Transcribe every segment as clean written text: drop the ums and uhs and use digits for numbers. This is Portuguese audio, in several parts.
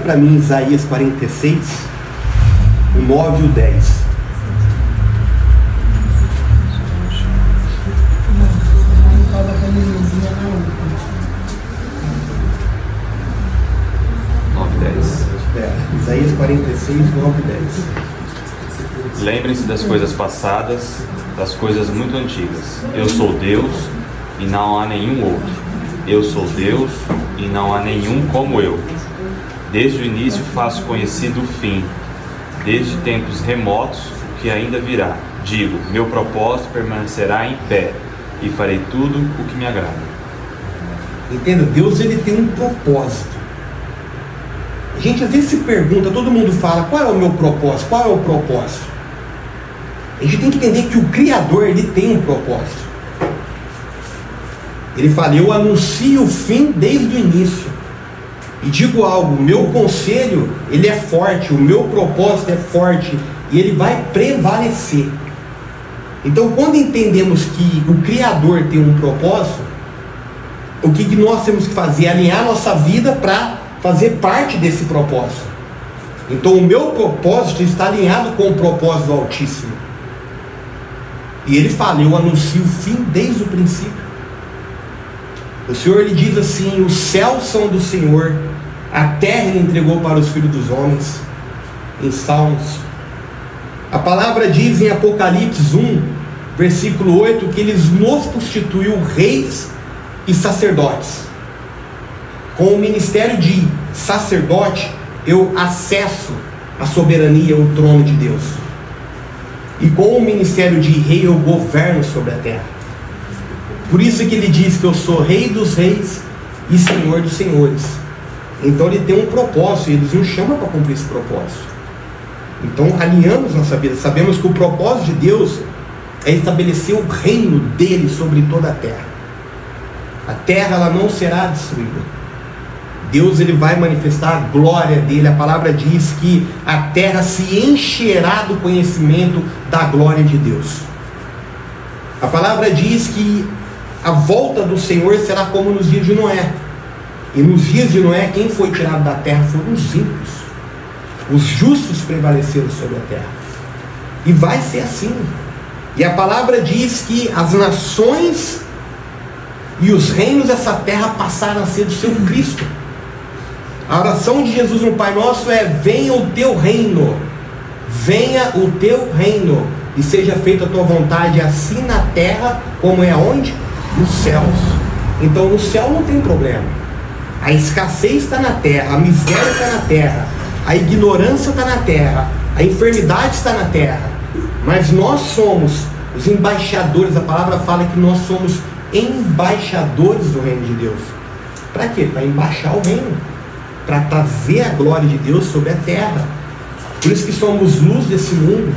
para mim Isaías 46, o 9 e o 10. Isaías 46, 9 e 10. Lembrem-se das coisas passadas, das coisas muito antigas. Eu sou Deus e não há nenhum outro. Eu sou Deus e não há nenhum como eu. Desde o início faço conhecido o fim, desde tempos remotos o que ainda virá. Digo, meu propósito permanecerá em pé e farei tudo o que me agrada. Entenda, Deus ele tem um propósito. A gente às vezes se pergunta, todo mundo fala, qual é o meu propósito? Qual é o propósito? A gente tem que entender que o Criador ele tem um propósito. Ele fala, eu anuncio o fim desde o início. E digo algo, o meu conselho ele é forte, o meu propósito é forte e ele vai prevalecer. Então quando entendemos que o Criador tem um propósito, o que nós temos que fazer? Alinhar nossa vida para fazer parte desse propósito. Então o meu propósito está alinhado com o propósito do Altíssimo. E ele fala, eu anuncio o fim desde o princípio. O Senhor ele diz assim, os céus são do Senhor, a terra ele entregou para os filhos dos homens, em Salmos. A palavra diz em Apocalipse 1, versículo 8, que ele nos constituiu reis e sacerdotes. Com o ministério de sacerdote, eu acesso a soberania, o trono de Deus. E com o ministério de rei, eu governo sobre a terra. Por isso que ele diz que eu sou rei dos reis e senhor dos senhores. Então ele tem um propósito, e ele nos chama para cumprir esse propósito. Então alinhamos nossa vida, sabemos que o propósito de Deus é estabelecer o reino dele sobre toda a terra. A terra ela não será destruída. Deus ele vai manifestar a glória dele. A palavra diz que a terra se encherá do conhecimento da glória de Deus. A palavra diz que a volta do Senhor será como nos dias de Noé. E nos dias de Noé, quem foi tirado da terra foram os ímpios. Os justos prevaleceram sobre a terra. E vai ser assim. E a palavra diz que as nações e os reinos dessa terra passaram a ser do seu Cristo. A oração de Jesus no Pai Nosso é: venha o teu reino, venha o teu reino, e seja feita a tua vontade, assim na terra, como é aonde? Nos céus. Então no céu não tem problema. A escassez está na terra, a miséria está na terra, a ignorância está na terra, a enfermidade está na terra, mas nós somos os embaixadores. A palavra fala que nós somos embaixadores do reino de Deus. Para quê? Para embaixar o reino, para trazer a glória de Deus sobre a terra. Por isso que somos luz desse mundo,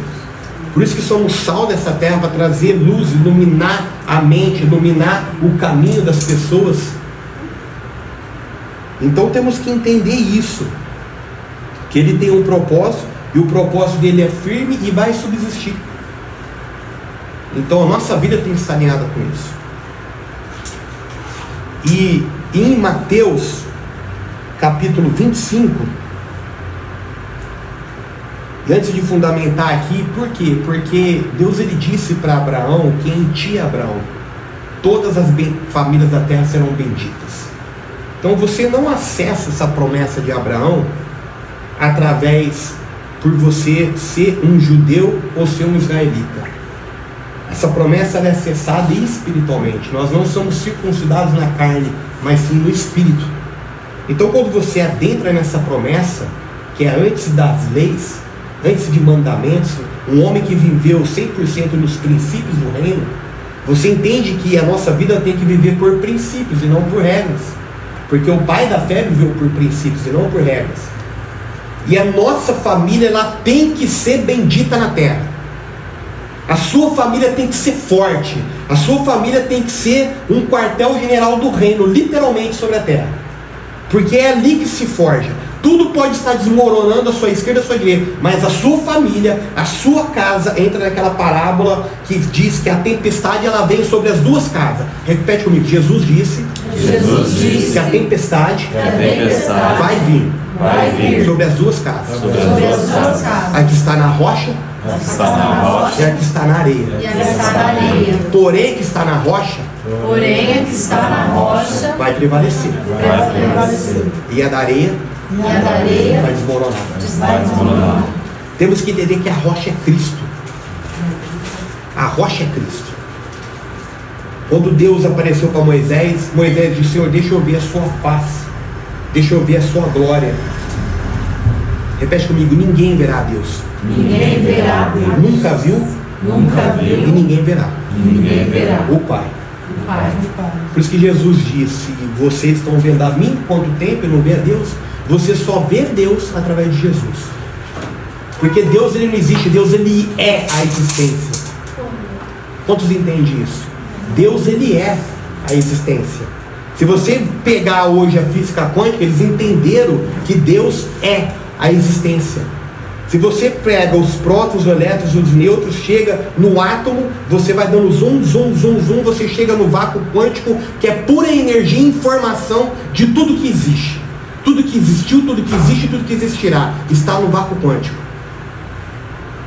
por isso que somos sal dessa terra, para trazer luz, iluminar a mente, iluminar o caminho das pessoas. Então temos que entender isso, que ele tem um propósito, e o propósito dele é firme e vai subsistir. Então a nossa vida tem que estar alinhada com isso. E em Mateus capítulo 25, e antes de fundamentar aqui, por quê? Porque Deus ele disse para Abraão que em ti, Abraão, todas as famílias da terra serão benditas. Então você não acessa essa promessa de Abraão através por você ser um judeu ou ser um israelita. Essa promessa ela é acessada espiritualmente. Nós não somos circuncidados na carne, mas sim no espírito. Então quando você adentra nessa promessa, que é antes das leis, antes de mandamentos, um homem que viveu 100% nos princípios do reino, você entende que a nossa vida tem que viver por princípios e não por regras. Porque o pai da fé viveu por princípios e não por regras. E a nossa família ela tem que ser bendita na terra. A sua família tem que ser forte. A sua família tem que ser um quartel-general do reino, literalmente, sobre a terra. Porque é ali que se forja. Tudo pode estar desmoronando à sua esquerda e à sua direita, mas a sua família, a sua casa, entra naquela parábola que diz que a tempestade ela vem sobre as duas casas. Repete comigo, Jesus disse que a tempestade vai vir vai vir sobre as duas casas. sobre as duas casas. A que está na rocha A que está na e rocha a que está na areia. E a que está na areia. Porém, a que está na rocha Porém, a que está na rocha vai prevalecer. vai prevalecer. E a da areia e a da areia vai desmoronar. Vai desmoronar. Temos que entender que a rocha é Cristo. A rocha é Cristo. Quando Deus apareceu para Moisés, Moisés disse: Senhor, deixa eu ver a sua face, deixa eu ver a sua glória. Repete comigo: ninguém verá a Deus. ninguém verá Deus. Nunca viu Nunca e viu. ninguém verá Ninguém verá o Pai. o Pai. Por isso que Jesus disse: vocês estão vendo a mim quanto tempo e não vê a Deus? Você só vê Deus através de Jesus. Porque Deus, ele não existe, Deus, ele é a existência. Quantos entendem isso? Deus, ele é a existência. Se você pegar hoje a física quântica, eles entenderam que Deus é a existência. Se você pega os prótons, os elétrons, os nêutrons, chega no átomo, você vai dando zoom, zoom, zoom, zoom, você chega no vácuo quântico, que é pura energia e informação de tudo que existe. Tudo que existiu, tudo que existe, tudo que existirá, está no vácuo quântico.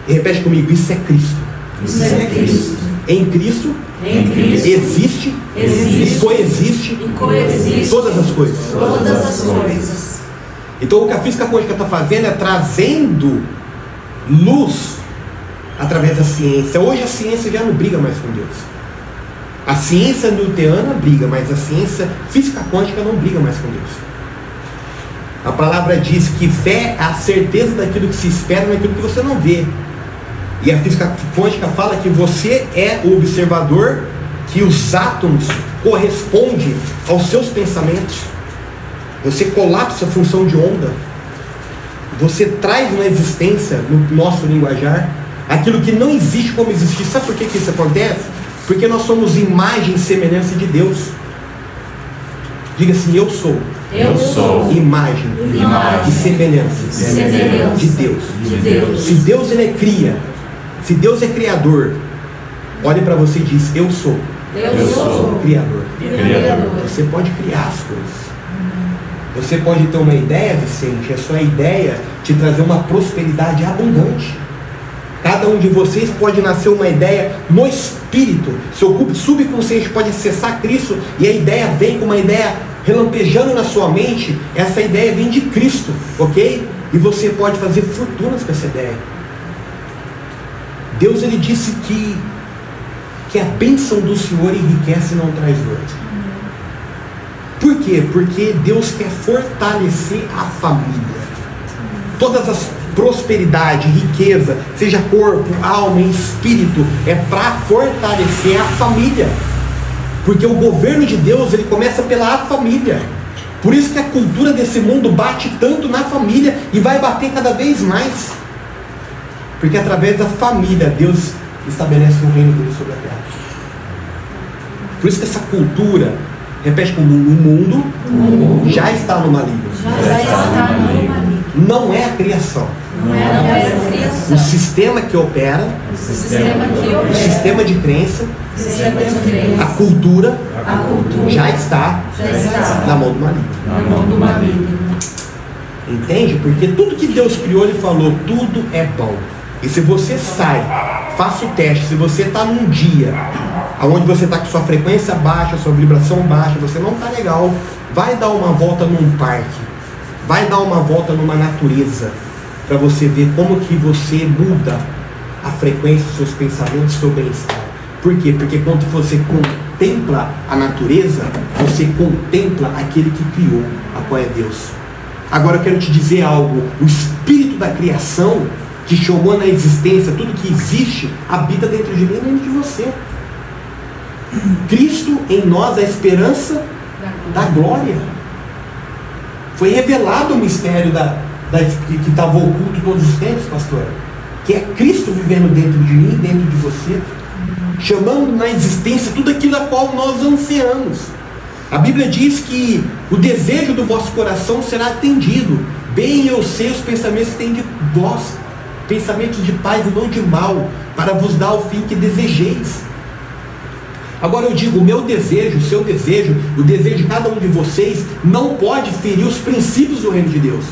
E repete comigo: isso é Cristo. Isso é Cristo. Em Cristo, Em Cristo existe existe e coexiste e coexiste todas as coisas. todas as coisas. Então o que a física quântica está fazendo é trazendo luz através da ciência. Hoje a ciência já não briga mais com Deus. A ciência newtoniana briga, mas a ciência física quântica não briga mais com Deus. A palavra diz que fé é a certeza daquilo que se espera, naquilo que você não vê. E a física quântica fala que você é o observador, que os átomos correspondem aos seus pensamentos. Você colapsa a função de onda. Você traz na existência, no nosso linguajar, aquilo que não existe como existir. Sabe por que isso acontece? Porque nós somos imagem e semelhança de Deus. Diga assim: eu sou Eu sou imagem imagem e semelhança semelhança de Deus. de Deus. Se Deus, ele é cria, se Deus é criador, olhe para você e diz: eu sou Eu sou criador. Criador. Você pode criar as coisas. Você pode ter uma ideia, Vicente, a sua ideia te trazer uma prosperidade abundante. Cada um de vocês pode nascer uma ideia no espírito. Seu subconsciente pode acessar Cristo e a ideia vem com uma ideia relampejando na sua mente. Essa ideia vem de Cristo, ok? E você pode fazer fortunas com essa ideia. Deus, ele disse que a bênção do Senhor enriquece e não traz dor. Por quê? Porque Deus quer fortalecer a família. Todas as prosperidade, riqueza, seja corpo, alma e espírito, é para fortalecer a família. Porque o governo de Deus, ele começa pela família. Por isso que a cultura desse mundo bate tanto na família e vai bater cada vez mais. Porque através da família, Deus estabelece o reino dele sobre a terra. Por isso que essa cultura, repete comigo, o mundo já está no maligno. Já está no maligno. Não é a criação. Não é a O criação. sistema que opera, O sistema que o opera. sistema de crença, O sistema de a crença. cultura A cultura já está já está na mão do maligno. na mão do maligno. Entende? Porque tudo que Deus criou, ele falou, tudo é bom. E se você sai, faça o teste, se você está num dia onde você está com sua frequência baixa, sua vibração baixa, você não está legal, vai dar uma volta num parque, vai dar uma volta numa natureza, para você ver como que você muda a frequência dos seus pensamentos, seu bem-estar. Por quê? Porque quando você contempla a natureza, você contempla aquele que criou, a qual é Deus. Agora eu quero te dizer algo: o espírito da criação que chamou na existência tudo que existe, habita dentro de mim e dentro de você. Cristo em nós, a esperança da glória. Foi revelado o mistério que estava oculto todos os tempos, pastor, que é Cristo vivendo dentro de mim e dentro de você, chamando na existência tudo aquilo a qual nós ansiamos. A Bíblia diz que o desejo do vosso coração será atendido. Bem eu sei os pensamentos que tem de vós, pensamentos de paz e não de mal, para vos dar o fim que desejeis. Agora eu digo, o meu desejo, o seu desejo, o desejo de cada um de vocês não pode ferir os princípios do reino de Deus.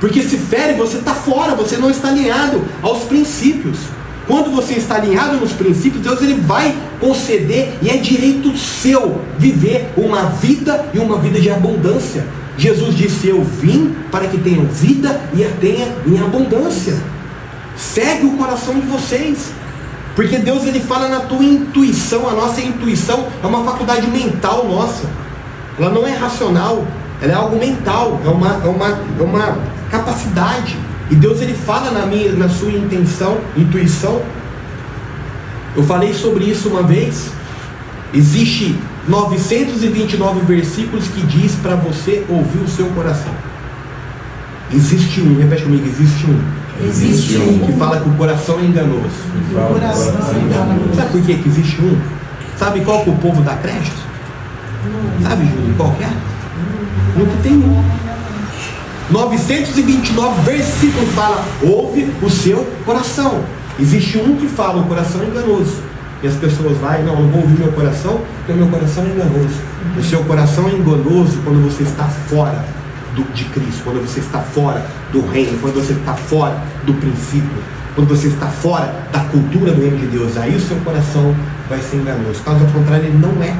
Porque se fere, você está fora, você não está alinhado aos princípios. Quando você está alinhado nos princípios, Deus ele vai conceder, e é direito seu viver uma vida e uma vida de abundância. Jesus disse: eu vim para que tenham vida e a tenha em abundância. Segue o coração de vocês, porque Deus ele fala na tua intuição. A nossa intuição é uma faculdade mental nossa, ela não é racional, ela é algo mental, é uma capacidade. E Deus ele fala na sua intuição. Eu falei sobre isso uma vez. Existe 929 versículos que diz para você ouvir o seu coração. Existe um, repete comigo, existe um. Existe um Que fala que o coração é enganoso. o coração enganoso. Sabe por que existe um? Sabe qual que o povo dá crédito? Sabe, Júlio, qual que é? No que tem um. 929 versículos fala: ouve o seu coração. Existe um que fala: o coração é enganoso. E as pessoas vão: não vou ouvir meu coração, porque meu coração é enganoso. O seu coração é enganoso quando você está fora de Cristo, quando você está fora do reino, quando você está fora do princípio, quando você está fora da cultura do reino de Deus. Aí o seu coração vai ser enganoso. Caso contrário, ele não é.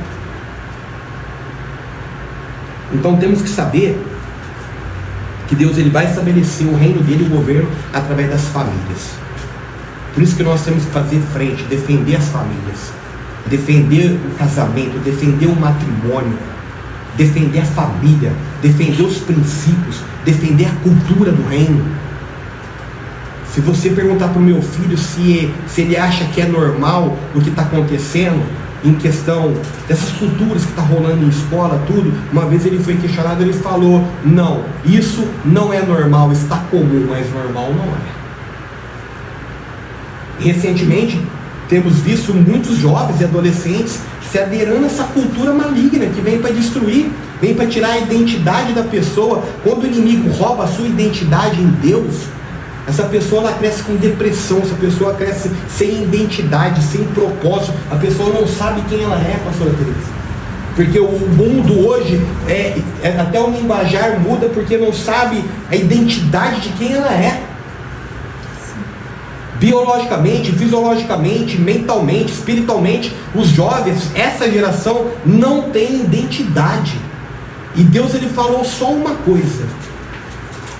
Então temos que saber que Deus ele vai estabelecer o reino dele, o governo, através das famílias. Por isso que nós temos que fazer frente, defender as famílias, defender o casamento, defender o matrimônio, defender a família, defender os princípios, defender a cultura do reino. Se você perguntar para o meu filho se ele acha que é normal o que está acontecendo em questão dessas culturas que está rolando em escola, tudo, uma vez ele foi questionado, ele falou: não, isso não é normal, está comum, mas normal não é. Recentemente temos visto muitos jovens e adolescentes se aderando a essa cultura maligna que vem para destruir, vem para tirar a identidade da pessoa. Quando o inimigo rouba a sua identidade em Deus, essa pessoa ela cresce com depressão, essa pessoa cresce sem identidade, sem propósito, a pessoa não sabe quem ela é, pastora Teresa. Porque o mundo hoje, até o linguajar muda porque não sabe a identidade de quem ela é. Biologicamente, fisiologicamente, mentalmente, espiritualmente, os jovens, essa geração não tem identidade. E Deus ele falou só uma coisa.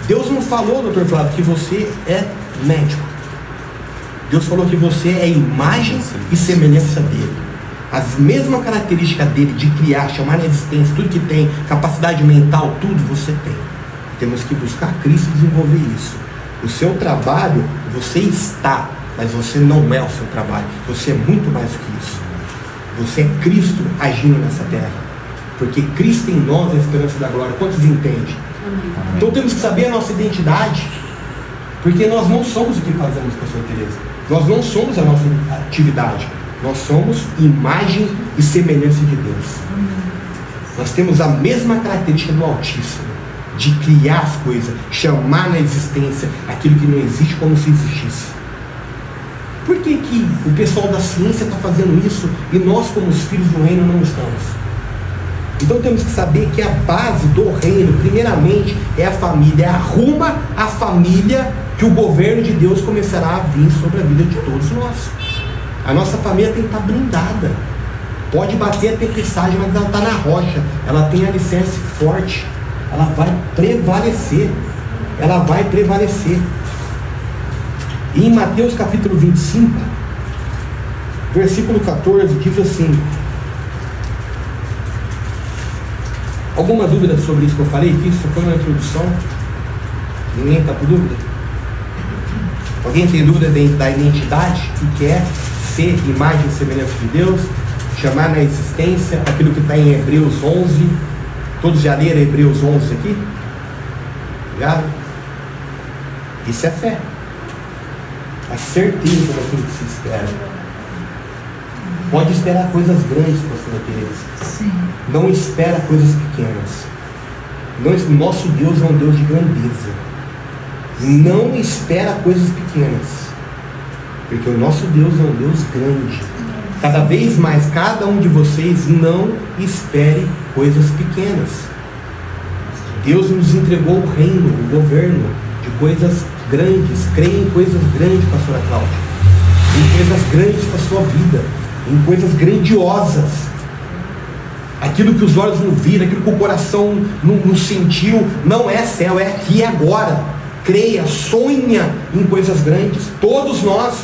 Deus não falou, doutor Flávio, que você é médico. Deus falou que você é imagem e semelhança dele. As mesmas características dele de criar, chamar na existência, tudo que tem, capacidade mental, tudo você tem. Temos que buscar Cristo e desenvolver isso. O seu trabalho, você está, mas você não é o seu trabalho. Você é muito mais do que isso. Você é Cristo agindo nessa terra. Porque Cristo em nós é a esperança da glória. Quantos entendem? Então temos que saber a nossa identidade, porque nós não somos o que fazemos, pastor Teresa. Nós não somos a nossa atividade. Nós somos imagem e semelhança de Deus. Nós temos a mesma característica do Altíssimo, de criar as coisas, chamar na existência aquilo que não existe como se existisse. Por que o pessoal da ciência está fazendo isso e nós, como os filhos do reino, não estamos? Então temos que saber que a base do reino, primeiramente, é a família. Arruma a família que o governo de Deus começará a vir sobre a vida de todos nós. A nossa família tem que estar blindada. Pode bater a tempestade, mas ela está na rocha. Ela tem alicerce forte. Ela vai prevalecer. Ela vai prevalecer. E em Mateus capítulo 25, versículo 14, diz assim: alguma dúvida sobre isso que eu falei? Que isso foi uma introdução? Ninguém está com dúvida? Alguém tem dúvida da identidade? Que quer ser imagem e semelhança de Deus? Chamar na existência aquilo que está em Hebreus 11. Todos já leram Hebreus 11 aqui? Obrigado? Isso é fé. A certeza daquilo que se espera. Pode esperar coisas grandes, pastora Teresa. Sim. Não espera coisas pequenas. O nosso Deus é um Deus de grandeza. Não espera coisas pequenas. Porque o nosso Deus é um Deus grande. Cada vez mais, cada um de vocês não espere coisas pequenas. Deus nos entregou o reino, o governo. de coisas grandes. Creia em coisas grandes, pastora Cláudia. Em coisas grandes para a sua vida. Em coisas grandiosas. Aquilo que os olhos não viram, aquilo que o coração não sentiu, não é céu, é aqui e agora. Creia, sonha em coisas grandes. Todos nós.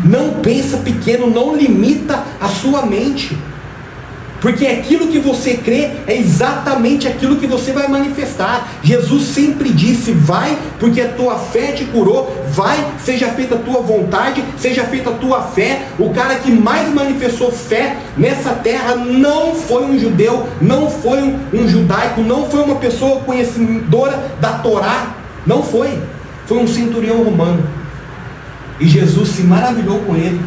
Não pensa pequeno, não limita a sua mente. Porque aquilo que você crê é exatamente aquilo que você vai manifestar. Jesus sempre disse: vai, porque a tua fé te curou. Vai, seja feita a tua vontade, seja feita a tua fé. O cara que mais manifestou fé nessa terra não foi um judeu, não foi um judaico, não foi uma pessoa conhecedora da Torá. Não foi. Foi um centurião romano. E Jesus se maravilhou com ele.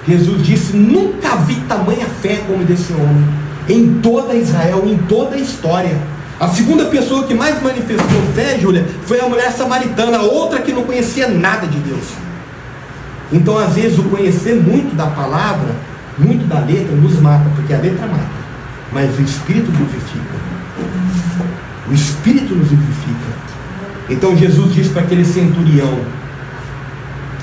Jesus disse: nunca vi tamanha fé como desse homem, em toda Israel, em toda a história. A segunda pessoa que mais manifestou fé, Júlia, foi a mulher samaritana, outra que não conhecia nada de Deus. Então, às vezes, o conhecer muito da palavra, muito da letra, nos mata, porque a letra mata, mas o Espírito vivifica. O Espírito nos vivifica. Então, Jesus disse para aquele centurião,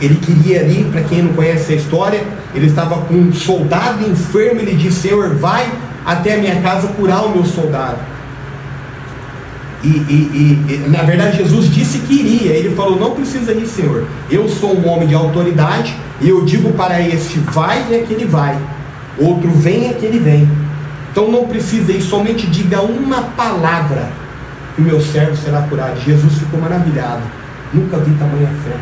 ele queria ali, para quem não conhece a história, ele estava com um soldado enfermo. Ele disse: Senhor, vai até a minha casa curar o meu soldado. E na verdade Jesus disse que iria. Ele falou: não precisa ir, Senhor, eu sou um homem de autoridade, e eu digo para este: vai, e aquele vai. Outro: vem, e aquele vem. Então não precisa ir, somente diga uma palavra, que o meu servo será curado. Jesus ficou maravilhado. Nunca vi tamanha fé.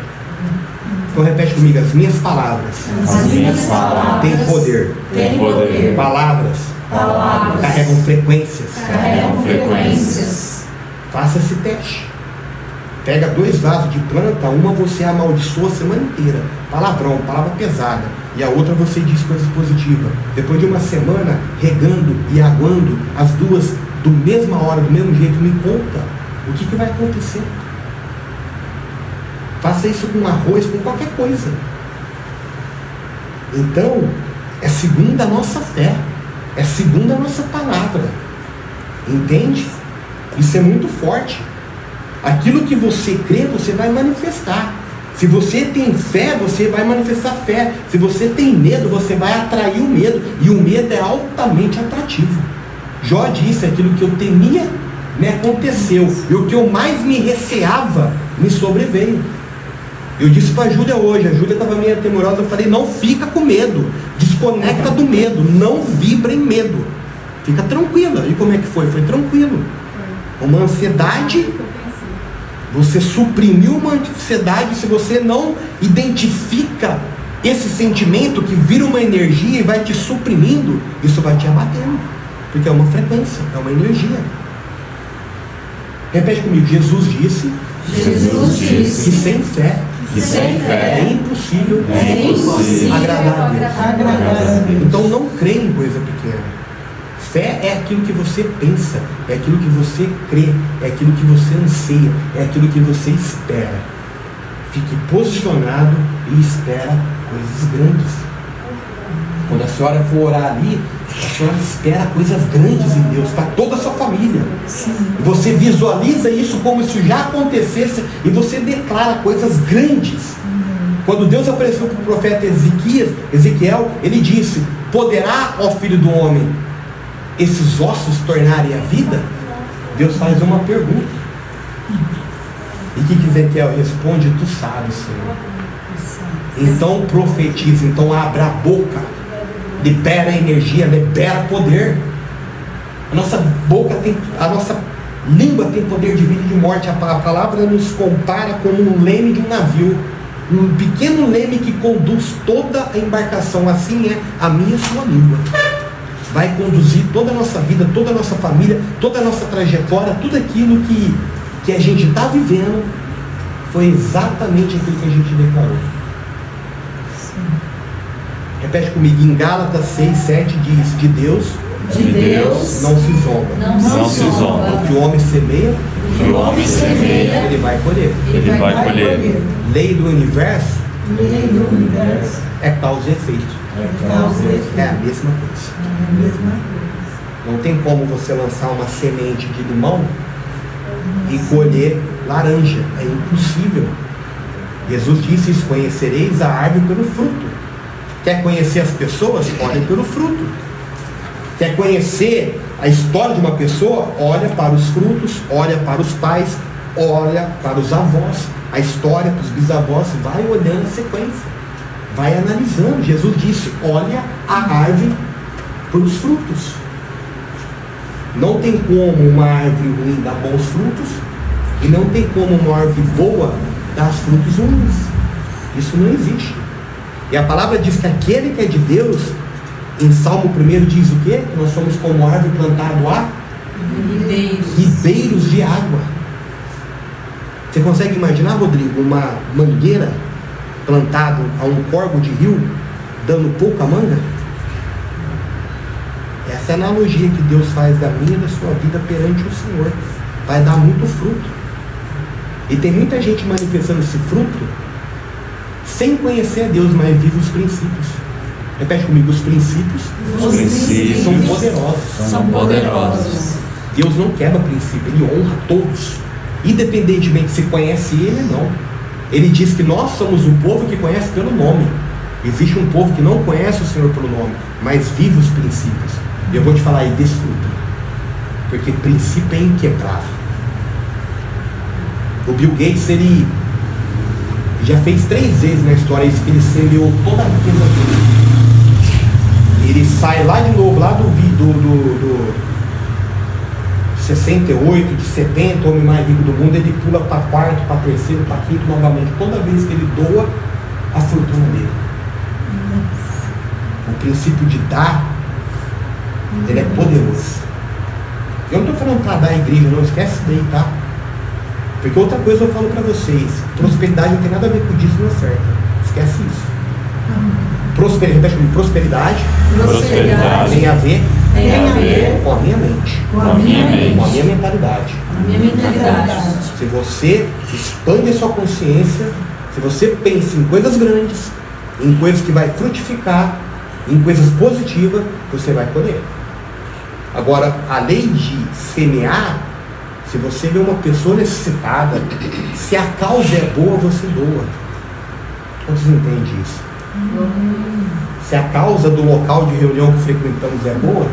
Então repete comigo: as minhas palavras, As minhas palavras têm poder. têm poder. Palavras carregam frequências. Carregam frequências. Faça esse teste. Pega 2 vasos de planta, uma você amaldiçoa a semana inteira, palavrão, palavra pesada, e a outra você diz coisas positivas. Depois de uma semana regando e aguando as duas do mesma hora, do mesmo jeito, me conta o que vai acontecer. Faça isso com arroz, com qualquer coisa. Então, é segundo a nossa fé, é segundo a nossa palavra. Entende? Isso é muito forte. Aquilo que você crê, você vai manifestar. Se você tem fé, você vai manifestar fé. Se você tem medo, você vai atrair o medo. E o medo é altamente atrativo. Jó disse: aquilo que eu temia me aconteceu, e o que eu mais me receava me sobreveio. Eu disse para a Júlia hoje, a Júlia estava meio temerosa, eu falei: não fica com medo, desconecta do medo, não vibra em medo, fica tranquila. E como é que foi? Foi tranquilo. Uma ansiedade, você suprimiu uma ansiedade. Se você não identifica esse sentimento que vira uma energia e vai te suprimindo, isso vai te abatendo, porque é uma frequência, é uma energia. Repete comigo: Jesus disse que sem fé é impossível agradar a Deus. Então não crê em coisa pequena. Fé é aquilo que você pensa, é aquilo que você crê, é aquilo que você anseia, é aquilo que você espera. Fique posicionado e espera coisas grandes. Quando a senhora for orar ali, a senhora espera coisas grandes em Deus para toda a sua família. Você visualiza isso como se já acontecesse e você declara coisas grandes. Quando Deus apareceu para o profeta Ezequiel, ele disse: poderá, ó filho do homem, esses ossos tornarem a vida? Deus faz uma pergunta. E o que Ezequiel responde? Tu sabes, Senhor. Então profetiza, então abra a boca, libera energia, libera poder. A nossa boca tem, a nossa língua tem poder de vida e de morte. A palavra nos compara como um leme de um navio, um pequeno leme que conduz toda a embarcação. Assim é a minha e a sua língua. Vai conduzir toda a nossa vida, toda a nossa família, toda a nossa trajetória, tudo aquilo que a gente está vivendo. Foi exatamente aquilo que a gente declarou. Repete comigo: em Gálatas 6:7 diz: de Deus não se zomba. Não se zomba. O que o homem semeia, ele vai colher. Ele vai colher. Lei do universo é causa e efeito. É a mesma coisa. Não tem como você lançar uma semente de limão e colher laranja. É impossível. Jesus disse isso: conhecereis a árvore pelo fruto. Quer conhecer as pessoas? Olhe pelo fruto. Quer conhecer a história de uma pessoa? Olha para os frutos, olha para os pais, olha para os avós, a história dos bisavós, vai olhando a sequência, vai analisando. Jesus disse: olha a árvore pelos frutos. Não tem como uma árvore ruim dar bons frutos, e não tem como uma árvore boa dar frutos ruins. Isso não existe. E a palavra diz que aquele que é de Deus, em Salmo 1 diz o quê? Que nós somos como árvore plantada a ribeiros de água. Você consegue imaginar, Rodrigo, uma mangueira plantada a um córrego de rio, dando pouca manga? Essa é a analogia que Deus faz da minha e da sua vida perante o Senhor. Vai dar muito fruto. E tem muita gente manifestando esse fruto sem conhecer a Deus, mas vive os princípios. Repete comigo: os princípios são poderosos. São poderosos. Deus não quebra princípio, Ele honra todos, independentemente se conhece Ele ou não. Ele diz que nós somos o povo que conhece pelo nome. Existe um povo que não conhece o Senhor pelo nome, mas vive os princípios. E eu vou te falar aí: desfruta, porque princípio é inquebrável. O Bill Gates, ele já fez 3 vezes na história isso, que ele semeou toda a riqueza dele. Ele sai lá de novo, lá do 68, de 70, homem mais rico do mundo, ele pula para quarto, para terceiro, para quinto novamente, toda vez que ele doa a fortuna dele. O princípio de dar, ele é poderoso. Eu não estou falando para dar a igreja, não esquece isso daí, tá? Porque outra coisa eu falo para vocês: prosperidade não tem nada a ver com dízimo e oferta. Esquece isso. Prosperidade tem a ver com a minha mente, com a minha mentalidade. Se você expande a sua consciência, se você pensa em coisas grandes, em coisas que vai frutificar, em coisas positivas, você vai colher. Agora, a lei de semear, se você vê uma pessoa necessitada, se a causa é boa, você doa. Quantos entendem isso? Se a causa do local de reunião que frequentamos é boa,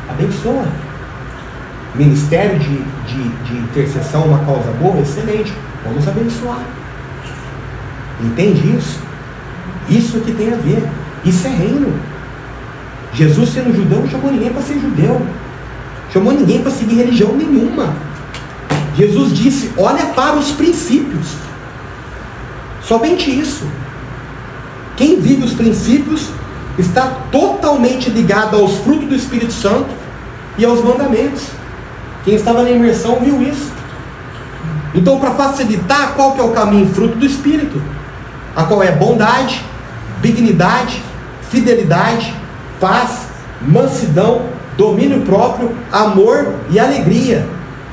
abençoa. Ministério de intercessão, uma causa boa, excelente, vamos abençoar. Entende isso? Isso que tem a ver. Isso é reino. Jesus, sendo judeu, não chamou ninguém para ser judeu, chamou ninguém para seguir religião nenhuma. Jesus disse: olha para os princípios. Somente isso. Quem vive os princípios está totalmente ligado aos frutos do Espírito Santo e aos mandamentos. Quem estava na imersão viu isso. Então, para facilitar, qual que é o caminho? Fruto do Espírito, a qual é bondade, dignidade, fidelidade, paz, mansidão, domínio próprio, amor e alegria.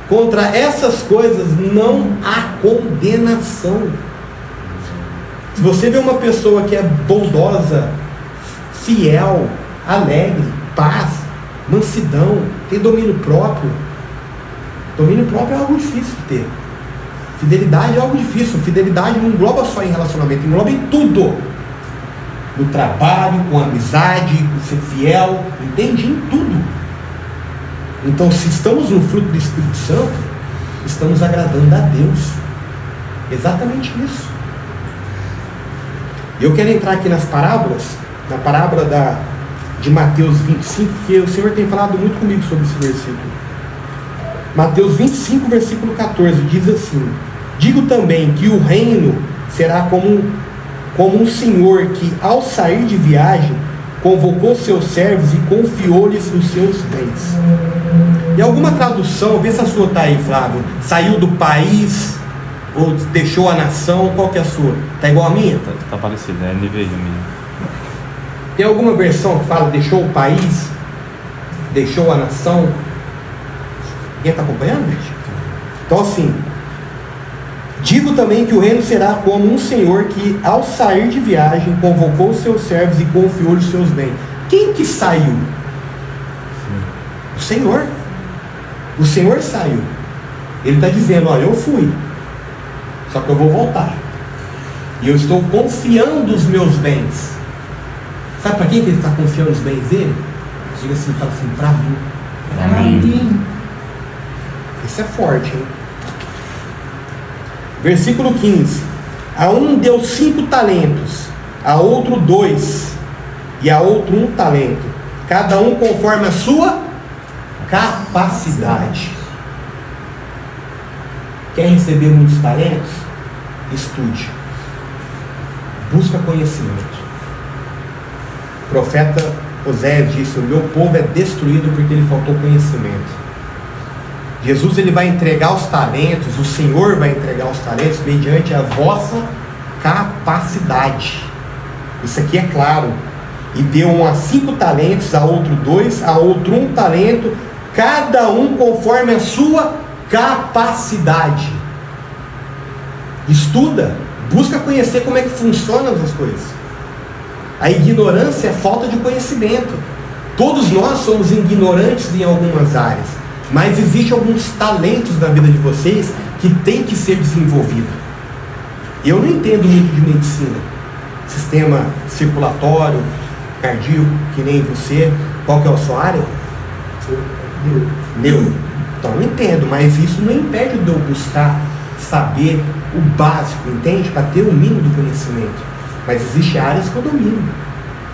Contra essas coisas não há condenação. Se você vê uma pessoa que é bondosa, fiel, alegre, paz, mansidão, tem domínio próprio é algo difícil de ter. Fidelidade é algo difícil. Fidelidade não engloba só em relacionamento, engloba em tudo. No trabalho, com amizade, com ser fiel, entende? Em tudo. Então, se estamos no fruto do Espírito Santo, estamos agradando a Deus. Exatamente isso. Eu quero entrar aqui nas parábolas, na parábola de Mateus 25, que o Senhor tem falado muito comigo sobre esse versículo. Mateus 25, versículo 14, diz assim: digo também que o reino será como um senhor que, ao sair de viagem, convocou seus servos e confiou-lhes os seus bens. E alguma tradução, vê se a sua está aí, Flávio, saiu do país ou deixou a nação, qual que é a sua? Está igual a minha? Tá parecido, é NVI a minha. Tem alguma versão que fala deixou o país, deixou a nação? Quem está acompanhando, gente? Então assim, digo também que o reino será como um senhor que, ao sair de viagem, convocou os seus servos e confiou-lhes seus bens. Quem que saiu? O Senhor. O Senhor saiu. Ele está dizendo, olha, eu fui, só que eu vou voltar. E eu estou confiando os meus bens. Sabe para quem que ele está confiando os bens dele? Diga assim, fala assim, para mim. Amém. Isso é forte, hein? Versículo 15. A um deu 5 talentos, a outro 2, e a outro 1 talento, cada um conforme a sua capacidade. Quer receber muitos talentos? Estude. Busca conhecimento. O profeta Oséias disse, o meu povo é destruído porque lhe faltou conhecimento. Jesus ele vai entregar os talentos, o Senhor vai entregar os talentos mediante a vossa capacidade. Isso aqui é claro. E deu um a 5 talentos, a outro 2, a outro 1 talento, cada um conforme a sua capacidade. Estuda, busca conhecer como é que funcionam as coisas. A ignorância é falta de conhecimento. Todos nós somos ignorantes em algumas áreas, mas existem alguns talentos na vida de vocês que tem que ser desenvolvido. Eu não entendo muito de medicina, sistema circulatório, cardíaco, que nem você. Qual que é a sua área? Neuro. Então eu entendo, mas isso não impede de eu buscar saber o básico, entende? Para ter o mínimo do conhecimento. Mas existem áreas que eu domino.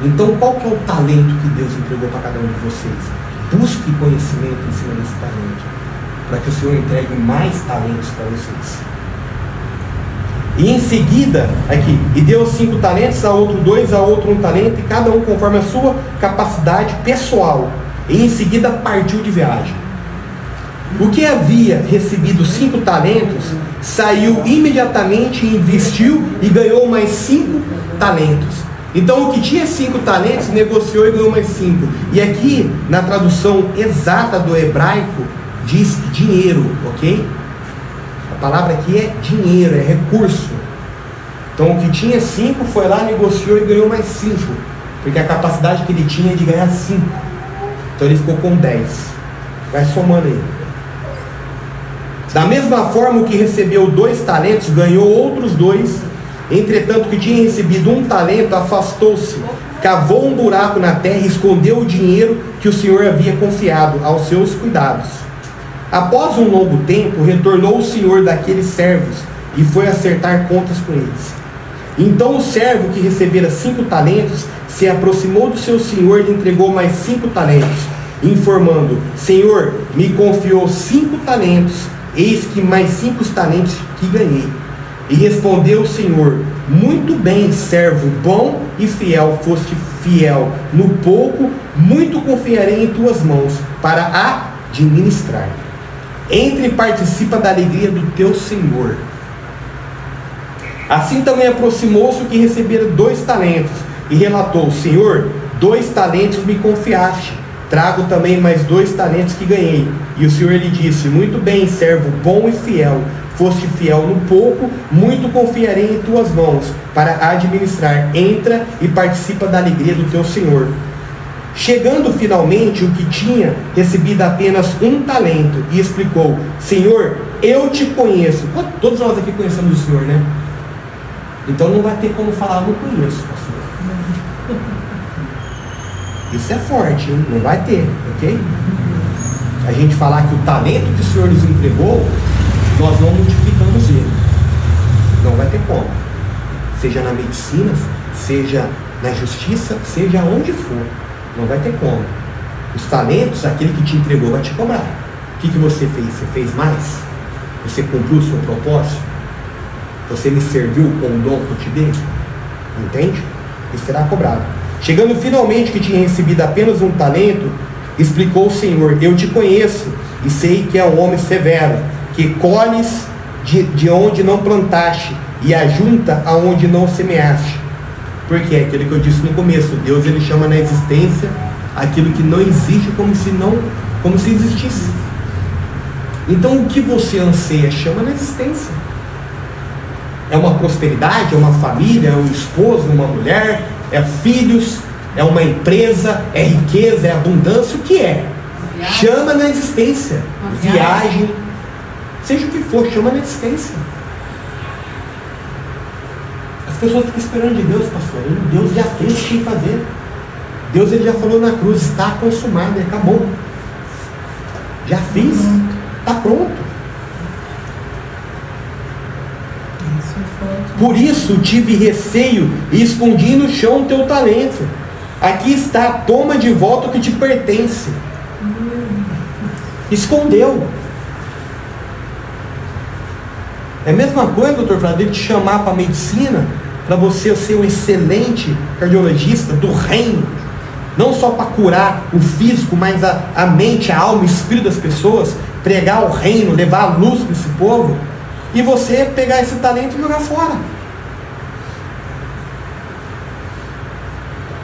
Então qual que é o talento que Deus entregou para cada um de vocês? Busque conhecimento em cima desse talento, para que o Senhor entregue mais talentos para vocês. E em seguida, aqui, e deu 5 talentos, a outro 2, a outro 1 talento, e cada um conforme a sua capacidade pessoal. E em seguida partiu de viagem. O que havia recebido 5 talentos, saiu imediatamente, investiu e ganhou mais 5 talentos. Então o que tinha 5 talentos, negociou e ganhou mais 5. E aqui, na tradução exata do hebraico, diz dinheiro, ok? A palavra aqui é dinheiro, é recurso. Então o que tinha 5 foi lá, negociou e ganhou mais 5. Porque a capacidade que ele tinha é de ganhar 5. Então ele ficou com 10. Vai somando aí. Da mesma forma, o que recebeu 2 talentos, ganhou outros 2. Entretanto, o que tinha recebido 1 talento, afastou-se, cavou um buraco na terra e escondeu o dinheiro que o Senhor havia confiado aos seus cuidados. Após um longo tempo, retornou o Senhor daqueles servos e foi acertar contas com eles. Então o servo que recebera 5 talentos se aproximou do seu senhor e lhe entregou mais 5 talentos, informando: Senhor, me confiou 5 talentos, eis que mais 5 talentos que ganhei. E respondeu o Senhor: muito bem, servo bom e fiel, foste fiel no pouco, muito confiarei em tuas mãos para administrar. Entre e participa da alegria do teu Senhor. Assim também aproximou-se o que recebera 2 talentos e relatou: Senhor, 2 talentos me confiaste, trago também mais 2 talentos que ganhei. E o Senhor lhe disse: muito bem, servo bom e fiel, foste fiel no pouco, muito confiarei em tuas mãos para administrar. Entra e participa da alegria do teu Senhor. Chegando finalmente o que tinha recebido apenas 1 talento, e explicou: Senhor, eu te conheço. Todos nós aqui conhecemos o Senhor, né? Então não vai ter como falar: não conheço, pastor. Isso é forte, hein? Não vai ter, ok? A gente falar que o talento que o Senhor nos entregou, nós não multiplicamos ele. Não vai ter como. Seja na medicina, seja na justiça, seja onde for. Não vai ter como. Os talentos, aquele que te entregou vai te cobrar. O que você fez? Você fez mais? Você cumpriu o seu propósito? Você me serviu com o dom que eu te dei? Entende? Isso será cobrado. Chegando finalmente que tinha recebido apenas 1 talento, explicou o Senhor: eu te conheço e sei que é um homem severo, que colhes de onde não plantaste e ajunta aonde não semeaste. Porque é aquilo que eu disse no começo: Deus ele chama na existência aquilo que não existe como se existisse. Então o que você anseia, chama na existência. É uma prosperidade, é uma família, é um esposo, uma mulher, é filhos, é uma empresa, é riqueza, é abundância. O que é? Chama na existência. Viagem, seja o que for, chama na existência. As pessoas ficam esperando de Deus, pastor. Deus já fez o que tem que fazer. Deus ele já falou na cruz, está consumado, acabou. Já fiz, está pronto. Por isso tive receio e escondi no chão o teu talento. Aqui está, toma de volta o que te pertence. Escondeu. É a mesma coisa, doutor Flávio, dele te chamar para a medicina, para você ser um excelente cardiologista do reino, não só para curar o físico, mas a mente, a alma, o espírito das pessoas, pregar o reino, levar a luz para esse povo, e você pegar esse talento e jogar fora.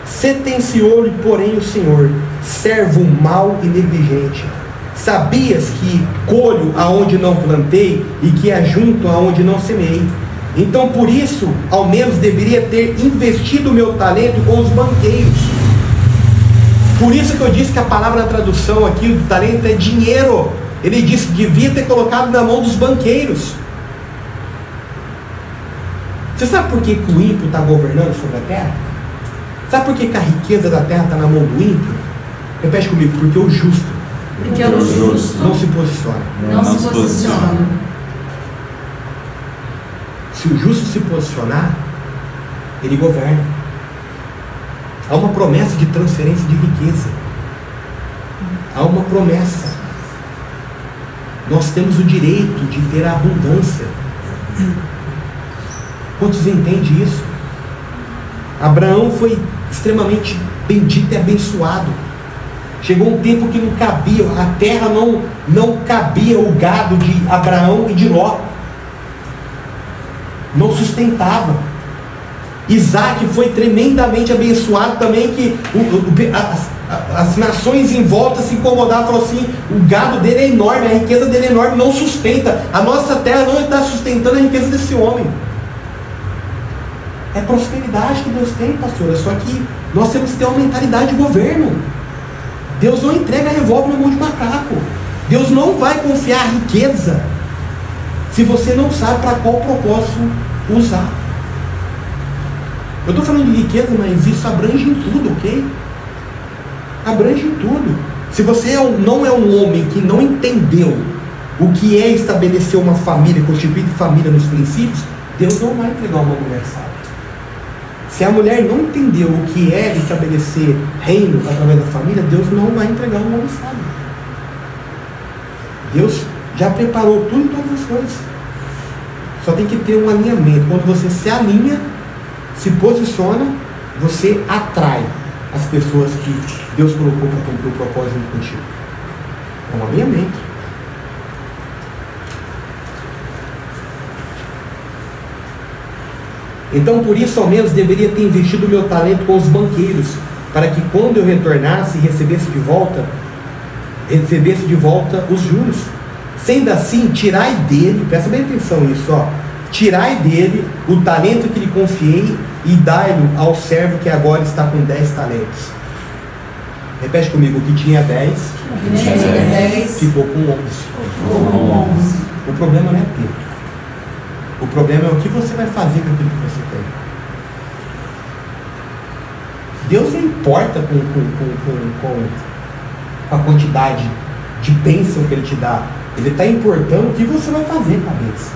Sentenciou-lhe, porém, o Senhor: servo mau e negligente, sabias que colho aonde não plantei e que ajunto aonde não semeei? Então por isso, ao menos deveria ter investido o meu talento com os banqueiros. Por isso que eu disse que a palavra na tradução aqui do talento é dinheiro. Ele disse que devia ter colocado na mão dos banqueiros. Você sabe por que o ímpio está governando sobre a terra? Sabe por que a riqueza da terra está na mão do ímpio? Repete comigo: porque o justo não se posiciona. Não se posiciona. Se o justo se posicionar, ele governa. Há uma promessa de transferência de riqueza. Há uma promessa. Nós temos o direito de ter a abundância. Quantos entendem isso? Abraão foi extremamente bendito e abençoado. Chegou um tempo que não cabia, a terra não cabia o gado de Abraão e de Ló. Não sustentava. Isaac foi tremendamente abençoado também, que as nações em volta se incomodavam, falaram assim: o gado dele é enorme, a riqueza dele é enorme, não sustenta. A nossa terra não está sustentando a riqueza desse homem. É prosperidade que Deus tem, pastora, só que nós temos que ter uma mentalidade de governo. Deus não entrega revólver na mão de macaco. Deus não vai confiar a riqueza se você não sabe para qual propósito usar. Eu estou falando de riqueza, mas isso abrange em tudo, ok? Abrange em tudo. Se você não é um homem que não entendeu o que é estabelecer uma família, constituir família nos princípios, Deus não vai entregar uma mulher sábia. Se a mulher não entendeu o que é estabelecer reino através da família, Deus não vai entregar um homem sábio. Deus já preparou tudo e todas as coisas. Só tem que ter um alinhamento. Quando você se alinha, se posiciona, você atrai as pessoas que Deus colocou para cumprir o propósito contigo. É um alinhamento. Então, por isso, ao menos, deveria ter investido o meu talento com os banqueiros, para que quando eu retornasse, recebesse de volta os juros. Sendo assim, tirai dele, presta bem atenção nisso, ó, tirai dele o talento que lhe confiei e dai-lo ao servo que agora está com 10 talentos. Repete comigo: o que tinha 10, ficou com 11. O problema não é ter. O problema é o que você vai fazer com aquilo que você tem. Deus não importa com a quantidade de bênção que Ele te dá. Ele está importando o que você vai fazer com a bênção.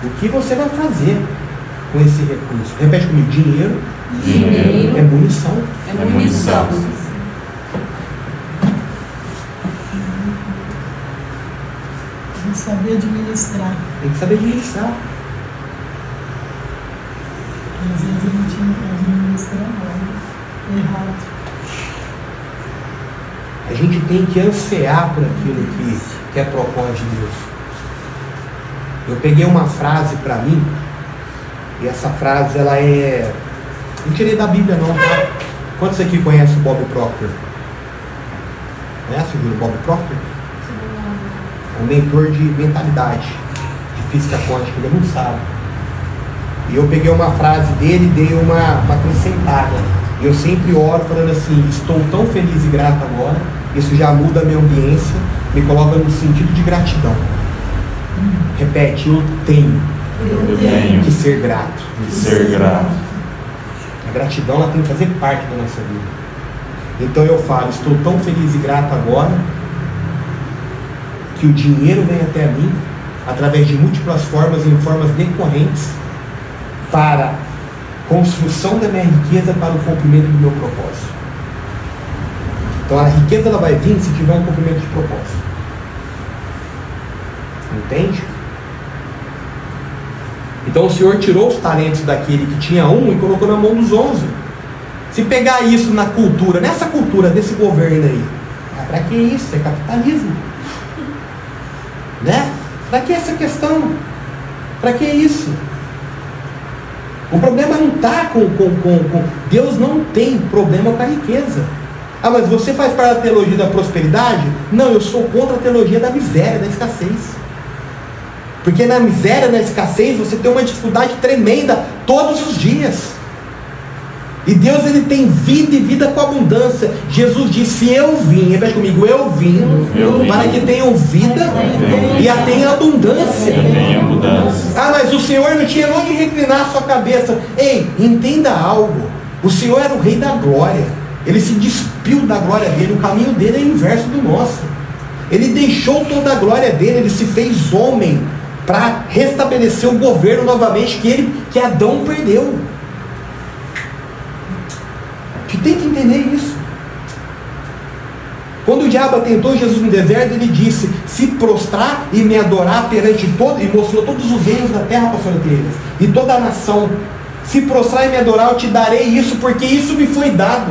O que você vai fazer com esse recurso. Repete comigo: dinheiro é munição. É munição. Tem que saber administrar. Tem que saber administrar. Às vezes a gente administra mal, errado. A gente tem que ansiar por aquilo que é propósito de Deus. Eu peguei uma frase para mim, e essa frase ela é... não tirei da Bíblia não, tá? Quantos aqui conhecem o Bob Proctor? Conhece o Bob Proctor? Um mentor de mentalidade, de física quântica, ele não sabe. E eu peguei uma frase dele e dei uma acrescentada. E eu sempre oro falando assim: estou tão feliz e grato agora, isso já muda a minha ambiência, me coloca no sentido de gratidão. Repete, eu tenho Eu tenho que ser grato. que ser grato. A gratidão ela tem que fazer parte da nossa vida. Então eu falo, estou tão feliz e grato agora que o dinheiro vem até mim através de múltiplas formas e em formas decorrentes para construção da minha riqueza para o cumprimento do meu propósito. Então a riqueza ela vai vir se tiver um cumprimento de propósito. Entende? Então o Senhor tirou os talentos daquele que tinha um e colocou na mão dos 11. Se pegar isso na cultura, nessa cultura desse governo aí, para que isso? É capitalismo. Né? Para que essa questão? Para que isso? O problema não está com Deus não tem problema com a riqueza. Ah, mas você faz parte da teologia da prosperidade? Não, eu sou contra a teologia da miséria, da escassez. Porque na miséria, na escassez, você tem uma dificuldade tremenda todos os dias. E Deus ele tem vida e vida com abundância. Jesus disse, eu vim, repete comigo, eu vim para que tenham vida e a tenham abundância. Ah, mas o Senhor não tinha onde reclinar a sua cabeça. Ei, entenda algo. O Senhor era o Rei da glória. Ele se despiu da glória dele. O caminho dele é o inverso do nosso. Ele deixou toda a glória dele. Ele se fez homem para restabelecer o governo novamente que Adão perdeu. A gente tem que entender isso. Quando o diabo tentou Jesus no deserto, ele disse, se prostrar e me adorar perante todo, e mostrou todos os reinos da terra, pastor Anteiras, e toda a nação, se prostrar e me adorar, eu te darei isso, porque isso me foi dado.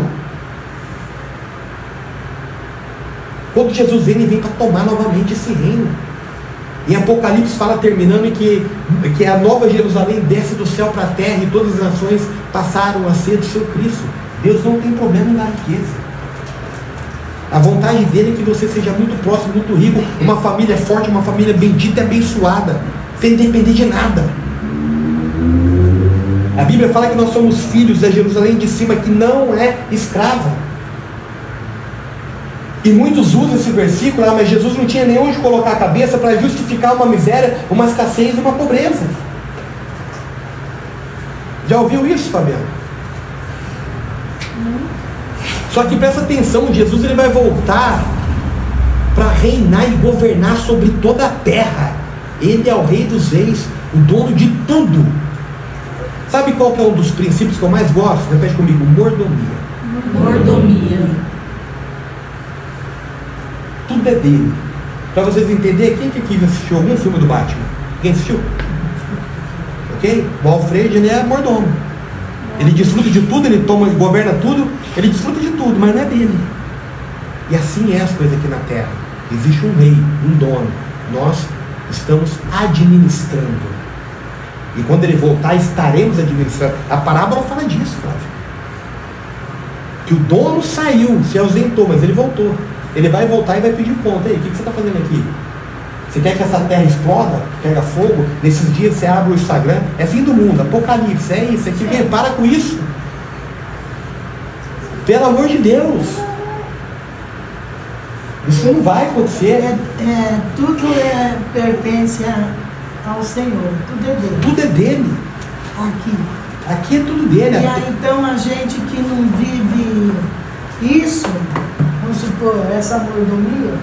Quando Jesus vem, ele vem para tomar novamente esse reino. Em Apocalipse fala, terminando, que a nova Jerusalém desce do céu para a terra e todas as nações passaram a ser do seu Cristo. Deus não tem problema na riqueza. A vontade dele é que você seja muito próximo, muito rico, uma família forte, uma família bendita e abençoada, sem depender de nada. A Bíblia fala que nós somos filhos da Jerusalém de cima, que não é escrava. E muitos usam esse versículo, mas Jesus não tinha nem onde colocar a cabeça para justificar uma miséria, uma escassez e uma pobreza. Já ouviu isso, Fabiano? Só que presta atenção, Jesus ele vai voltar para reinar e governar sobre toda a terra. Ele é o Rei dos Reis, o dono de tudo. Sabe qual que é um dos princípios que eu mais gosto? Repete comigo, mordomia. Mordomia. Tudo é dele. Para vocês entenderem, quem que aqui assistiu algum filme do Batman? Quem assistiu? Ok? O Alfred ele é mordomo. Ele desfruta de tudo, ele toma, ele governa tudo, ele desfruta de tudo, mas não é dele. E assim é as coisas aqui na terra. Existe um rei, um dono. Nós estamos administrando. E quando ele voltar, estaremos administrando. A parábola fala disso, Flávio. Que o dono saiu, se ausentou, mas ele voltou. Ele vai voltar e vai pedir conta. Ei, o que você está fazendo aqui? Você quer que essa terra exploda, pega fogo? Nesses dias você abre o Instagram, é fim do mundo, apocalipse, é isso, aqui vem, para com isso. Pelo amor de Deus. Isso não vai acontecer. Tudo pertence ao Senhor, tudo é dele. Tudo é dele. Aqui é tudo dele. E aí, então a gente que não vive isso, vamos supor, essa mordomia,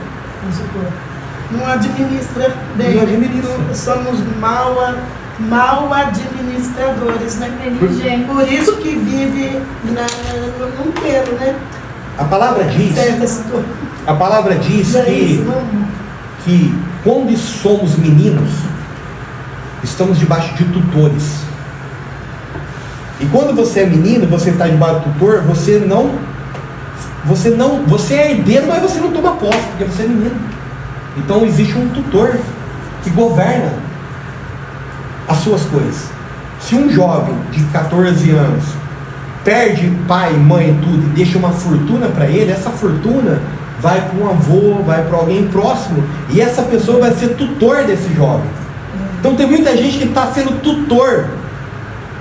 vamos supor, não administra bem. Não administra. Somos mal administradores, né? Inteligente. Por isso que vive num pelo, né? A palavra diz, Certa situação. a palavra diz É isso, que quando somos meninos, estamos debaixo de tutores. E quando você é menino, você está debaixo do tutor, você é herdeiro, mas você não toma posse, porque você é menino. Então existe um tutor que governa as suas coisas. Se um jovem de 14 anos perde pai, mãe, tudo e deixa uma fortuna para ele, essa fortuna vai para um avô, vai para alguém próximo, e essa pessoa vai ser tutor desse jovem. Então tem muita gente que está sendo tutor.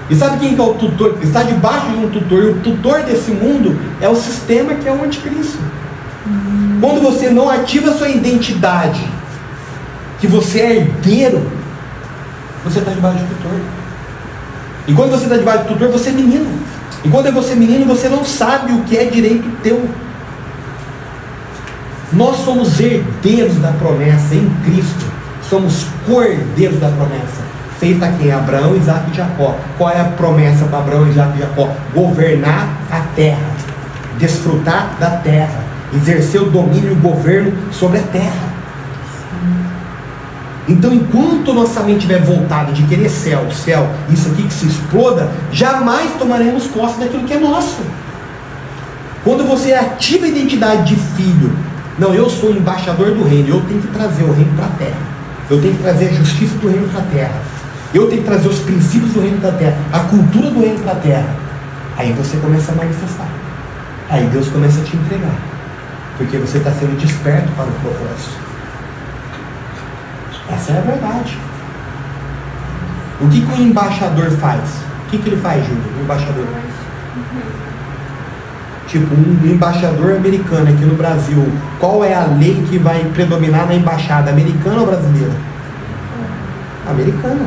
E sabe quem que é o tutor? Está debaixo de um tutor, e o tutor desse mundo é o sistema, que é o anticristo. Quando você não ativa a sua identidade, que você é herdeiro, Você está debaixo de tutor. E quando você está debaixo de tutor, você é menino. E quando você é menino, você não sabe o que é direito teu. Nós somos herdeiros da promessa em Cristo. Somos cordeiros da promessa. Feita a quem? Abraão, Isaac e Jacó. Qual é a promessa para Abraão, Isaac e Jacó? Governar a terra. Desfrutar da terra. Exercer o domínio e o governo sobre a terra. Então, enquanto nossa mente estiver voltada de querer céu, isso aqui que se exploda, jamais tomaremos posse daquilo que é nosso. Quando você ativa a identidade de filho, não, eu sou embaixador do reino, eu tenho que trazer o reino para a terra, eu tenho que trazer a justiça do reino para a terra, eu tenho que trazer os princípios do reino para a terra, a cultura do reino para a terra. Aí você começa a manifestar, aí Deus começa a te entregar, porque você está sendo desperto para o propósito. Essa é a verdade. O que o embaixador faz? O que ele faz, Júlio? O embaixador? Tipo, um embaixador americano aqui no Brasil, qual é a lei que vai predominar na embaixada? Americana ou brasileira? Americana.